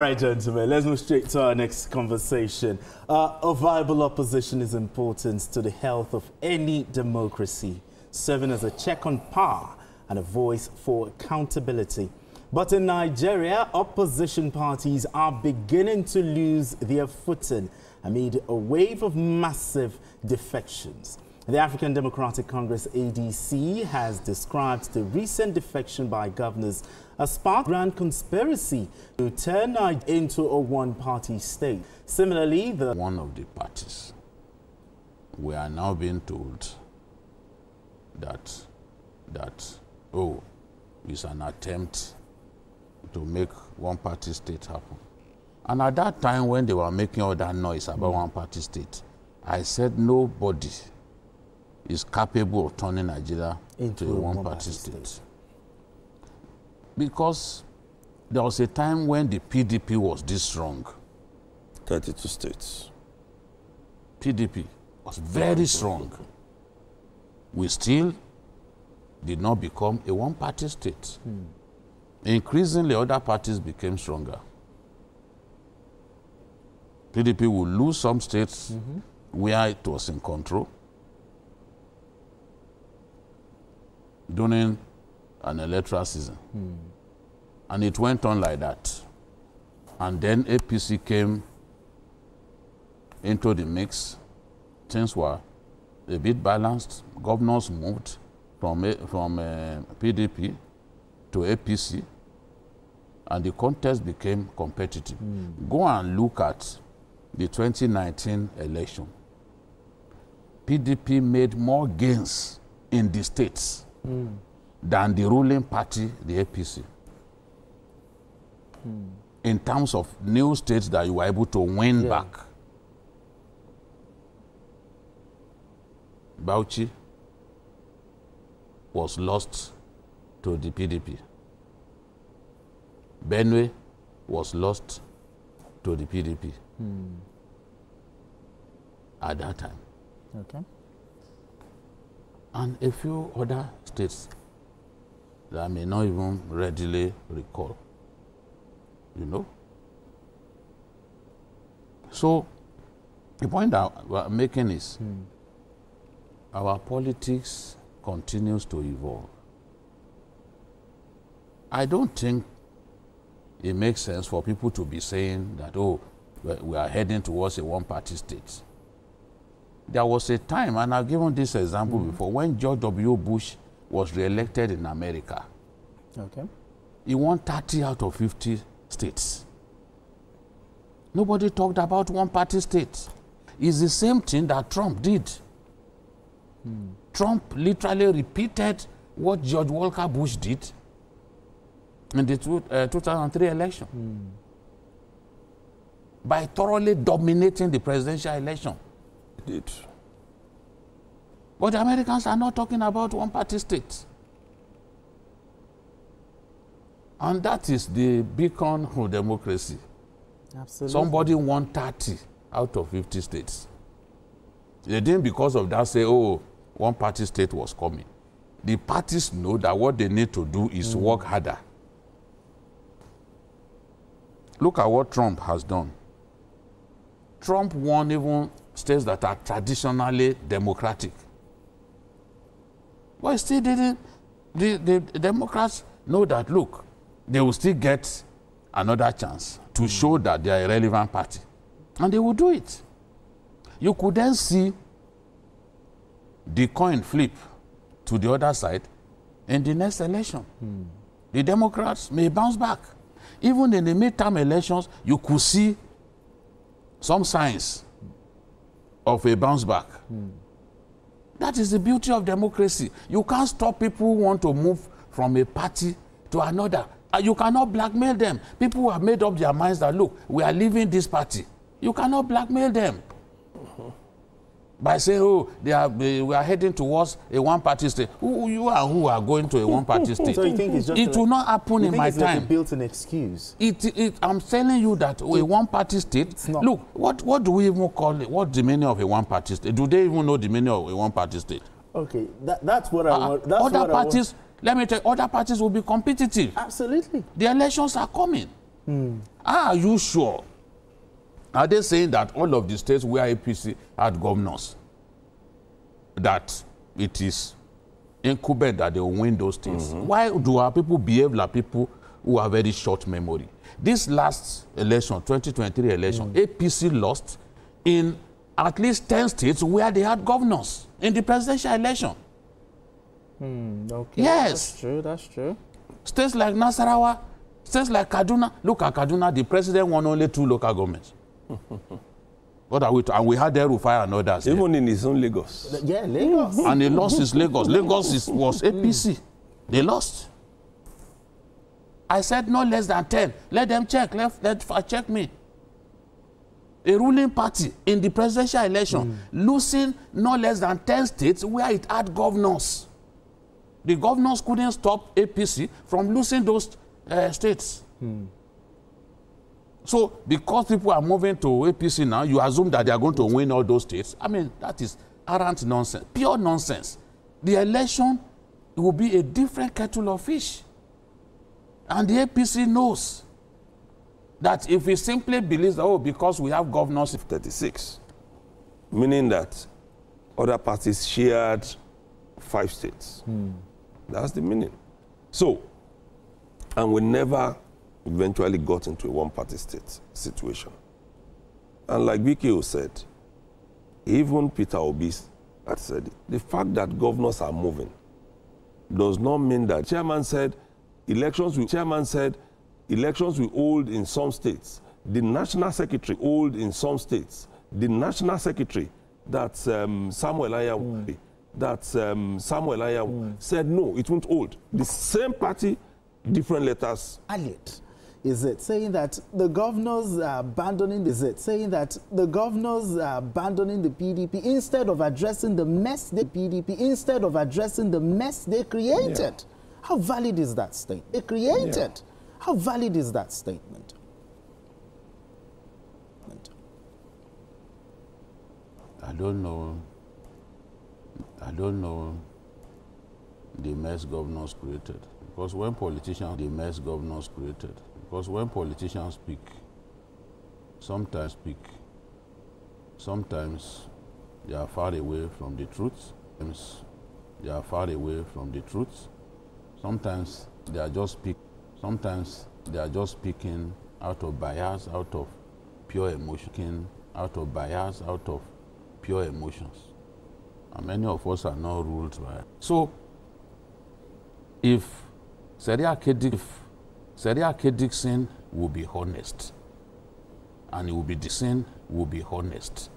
Right, gentlemen, let's move straight to our next conversation. A viable opposition is important to the health of any democracy, serving as a check on power and a voice for accountability. But in Nigeria, opposition parties are beginning to lose their footing amid a wave of massive defections. The African Democratic Congress, ADC, has described the recent defection by governors as part of a grand conspiracy to turn Nigeria into a one-party state. Similarly, one of the parties, we are now being told that oh, it's an attempt to make one-party state happen. And at that time, when they were making all that noise about one-party state, I said nobody is capable of turning Nigeria into a one-party state. Because there was a time when the PDP was this strong. 32 states. PDP was very strong. We still did not become a one-party state. Increasingly, other parties became stronger. PDP will lose some states where it was in control during an electoral season. And it went on like that. And then APC came into the mix. Things were a bit balanced. Governors moved from PDP to APC, and the contest became competitive. Go and look at the 2019 election. PDP made more gains in the states than the ruling party, the APC. In terms of new states that you were able to win back. Bauchi was lost to the PDP. Benue was lost to the PDP at that time. Okay. And a few other states that I may not even readily recall, you know. So the point that we're making is our politics continues to evolve. I don't think it makes sense for people to be saying that, oh, we are heading towards a one-party state. There was a time, and I've given this example before, when George W. Bush was re-elected in America. Okay. He won 30 out of 50 states. Nobody talked about one-party states. It's the same thing that Trump did. Trump literally repeated what George Walker Bush did in the 2003 election by thoroughly dominating the presidential election. He did. But the Americans are not talking about one-party states. And that is the beacon of democracy. Absolutely. Somebody won 30 out of 50 states. They didn't, because of that, say, oh, one-party state was coming. The parties know that what they need to do is work harder. Look at what Trump has done. Trump won even states that are traditionally democratic. But he still didn't. The Democrats know that, look, they will still get another chance to show that they are a relevant party. And they will do it. You could then see the coin flip to the other side in the next election. The Democrats may bounce back. Even in the midterm elections, you could see some signs of a bounce back. That is the beauty of democracy. You can't stop people who want to move from a party to another. You cannot blackmail them. People who have made up their minds that, look, we are leaving this party. You cannot blackmail them by saying, oh, we are heading towards a one-party state. Who are going to a one-party state? So you think it's just it will not happen in my time. Like a built-in excuse? I'm telling you that a one-party state. Look, what do we even call it? What's the meaning of a one-party state? Do they even know the meaning of a one-party state? Okay, that's what I want. Other parties, let me tell you, other parties will be competitive. Absolutely. The elections are coming. Are you sure? Are they saying that all of the states where APC had governors, that it is incumbent that they will win those states? Why do our people behave like people who have very short memory? This last election, 2023 election, APC lost in at least 10 states where they had governors in the presidential election. Okay. Yes. That's true. That's true. States like Nasarawa, states like Kaduna. Look at Kaduna, the president won only 2 local governments. What are we and we had El-Rufai and others. Even in his own Lagos. Yeah, Lagos. And he lost his Lagos. Lagos was APC. They lost. I said no less than 10. Let them check. Let check me. A ruling party in the presidential election losing no less than 10 states where it had governors. The governors couldn't stop APC from losing those states. So because people are moving to APC now, you assume that they are going to win all those states. I mean, that is arrant nonsense, pure nonsense. The election will be a different kettle of fish. And the APC knows that if he simply believes that, oh, because we have governors... 36, meaning that other parties shared 5 states. That's the meaning. So, and we never eventually got into a one-party state situation. And like BKO said, even Peter Obi had said it, the fact that governors are moving does not mean that chairman said elections we hold in some states. The national secretary hold in some states. The national secretary, that's Samuel Ayawu, said no, it won't hold. The same party, different letters. Is it saying that the governors are abandoning? Is it saying that the governors are abandoning the PDP instead of addressing the mess they created? Yeah. How valid is that statement? They created. Yeah. How valid is that statement? I don't know the mess governors created. Because when politicians speak, sometimes they are far away from the truth. Sometimes they are just speaking out of bias, out of pure emotion, And many of us are not ruled by it. So, if Seriake Dixon will be honest, and he will be dispassionate.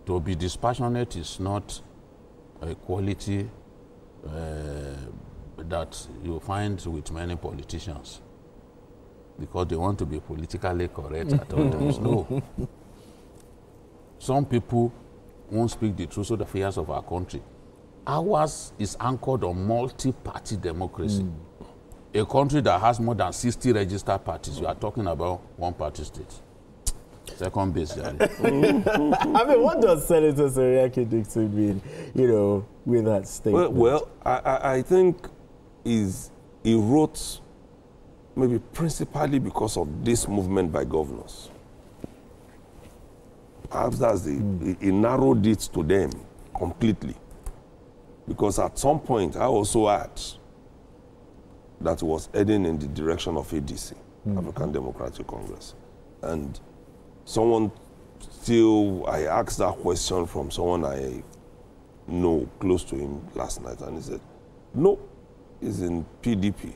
To be dispassionate is not a quality that you find with many politicians, because they want to be politically correct at all times. No. Some people won't speak the truth of the affairs of our country. Ours is anchored on multi-party democracy. A country that has more than 60 registered parties, you are talking about one-party state. Second base, I mean, what does Senator Seriake Dixon mean, with that statement? Well, I think he wrote maybe principally because of this movement by governors. Perhaps that's he narrowed it to them completely. Because at some point, I also had that was heading in the direction of ADC, African Democratic Congress. And I asked that question from someone I know close to him last night, and he said, no, he's in PDP,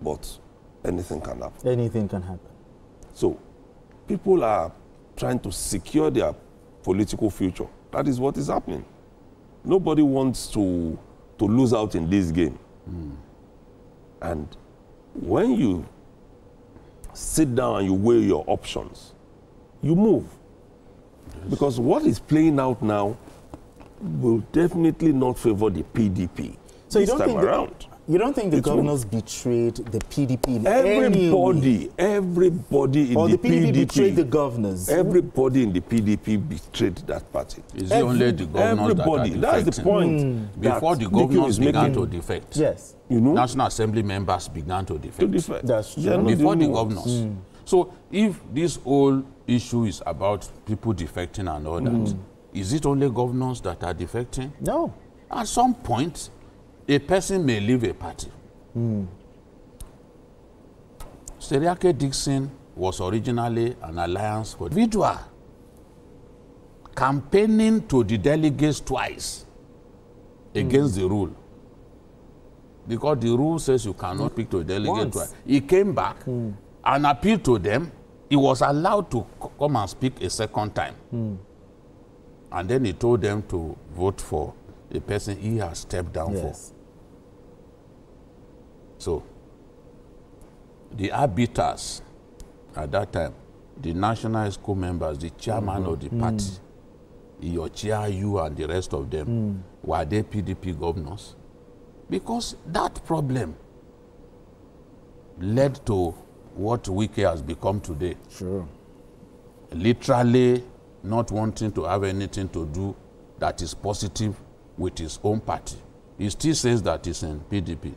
but anything can happen. Anything can happen. So, people are trying to secure their political future. That is what is happening. Nobody wants to lose out in this game. And when you sit down and you weigh your options, you move. Yes. Because what is playing out now will definitely not favor the PDP so this time around. You don't think the governors betrayed the PDP in everybody in or the PDP PDP betrayed the governors? Everybody in the PDP betrayed that party. Is it only the governors that are defecting? That's the point. Before the governors began to defect, yes, you know, National Assembly members began to defect. That's true. Before the governors. So if this whole issue is about people defecting and all that, is it only governors that are defecting? No. At some point, a person may leave a party. Seriake Dixon was originally an alliance for individual campaigning to the delegates twice against the rule. Because the rule says you cannot speak to a delegate twice. He came back and appealed to them. He was allowed to come and speak a second time. And then he told them to vote for a person he has stepped down for. So, the arbiters at that time, the National School members, the chairman of the party, you and the rest of them, were they PDP governors? Because that problem led to what Wike has become today. Sure. Literally not wanting to have anything to do that is positive with his own party. He still says that he's in PDP.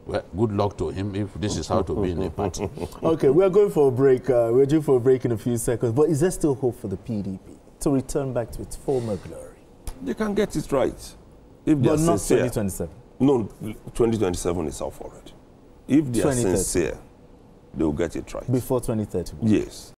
Well, good luck to him if this is how to be in a party. Okay, we are going for a break. We're due for a break in a few seconds. But is there still hope for the PDP to return back to its former glory? They can get it right. If they but are not sincere. 2027. No, 2027 is off already. If they are sincere, they will get it right. Before 2030? Yes.